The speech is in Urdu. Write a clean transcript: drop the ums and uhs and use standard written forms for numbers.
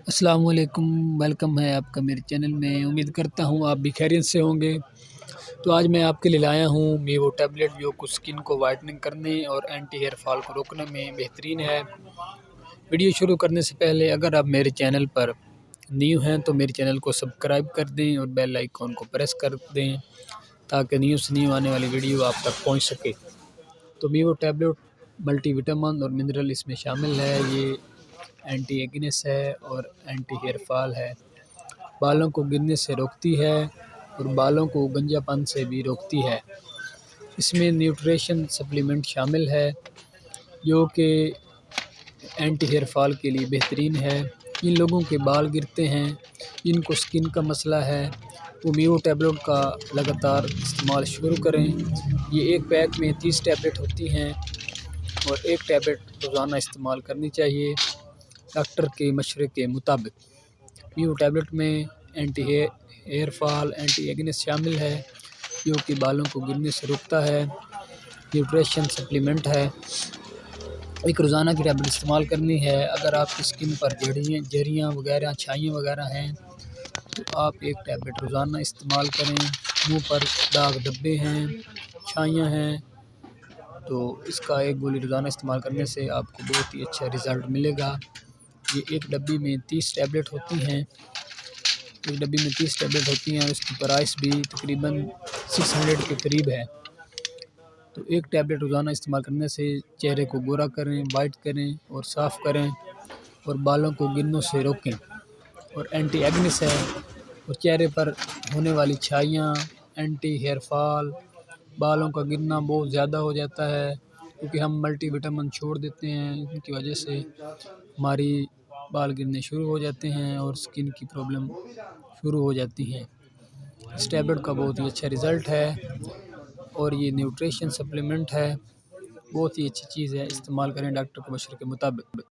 السلام علیکم، ویلکم ہے آپ کا میرے چینل میں۔ امید کرتا ہوں آپ بھی خیریت سے ہوں گے۔ تو آج میں آپ کے لیے لایا ہوں میوو ٹیبلٹ، جو کہ اسکن کو وائٹننگ کرنے اور اینٹی ہیئر فال کو روکنے میں بہترین ہے۔ ویڈیو شروع کرنے سے پہلے اگر آپ میرے چینل پر نیو ہیں تو میرے چینل کو سبسکرائب کر دیں اور بیل آئیکن کو پریس کر دیں تاکہ نیو سے نیو آنے والی ویڈیو آپ تک پہنچ سکے۔ تو میوو ٹیبلٹ ملٹی وٹامن اور منرل اس میں شامل ہے۔ یہ اینٹی ایگنس ہے اور اینٹی ہیئر فال ہے، بالوں کو گرنے سے روکتی ہے اور بالوں کو گنجا پن سے بھی روکتی ہے۔ اس میں نیوٹریشن سپلیمنٹ شامل ہے جو کہ اینٹی ہیئر فال کے لیے بہترین ہے۔ جن لوگوں کے بال گرتے ہیں، جن کو سکن کا مسئلہ ہے، وہ میوو ٹیبلٹ کا لگاتار استعمال شروع کریں۔ یہ ایک پیک میں 30 ٹیبلٹ ہوتی ہیں اور ایک ٹیبلٹ روزانہ استعمال کرنی چاہیے ڈاکٹر کے مشورے کے مطابق۔ میوو ٹیبلٹ میں اینٹی ہیئر فال، اینٹی ایگنس شامل ہے جو کہ بالوں کو گرنے سے روکتا ہے۔ نیوٹریشن سپلیمنٹ ہے۔ ایک روزانہ کی ٹیبلٹ استعمال کرنی ہے۔ اگر آپ کی سکن پر جھریاں وغیرہ، چھائیاں وغیرہ ہیں تو آپ ایک ٹیبلٹ روزانہ استعمال کریں۔ منہ پر داغ دھبے ہیں، چھائیاں ہیں تو اس کا ایک گولی روزانہ استعمال کرنے سے آپ کو بہت ہی اچھا رزلٹ ملے گا۔ یہ ایک ڈبی میں 30 ٹیبلٹ ہوتی ہیں۔ ایک ڈبی میں 30 ٹیبلٹ ہوتی ہیں اور اس کی پرائس بھی تقریباً 600 کے قریب ہے۔ تو ایک ٹیبلٹ روزانہ استعمال کرنے سے چہرے کو گورا کریں، وائٹ کریں اور صاف کریں اور بالوں کو گرنوں سے روکیں۔ اور اینٹی ایگنس ہے اور چہرے پر ہونے والی چھائیاں، اینٹی ہیئر فال، بالوں کا گرنا بہت زیادہ ہو جاتا ہے کیونکہ ہم ملٹی وٹامن چھوڑ دیتے ہیں، ان کی وجہ سے ہماری بال گرنے شروع ہو جاتے ہیں اور سکن کی پرابلم شروع ہو جاتی ہیں۔ اس ٹیبلٹ کا بہت ہی اچھا رزلٹ ہے اور یہ نیوٹریشن سپلیمنٹ ہے، بہت ہی اچھی چیز ہے، استعمال کریں ڈاکٹر کے مشورے کے مطابق۔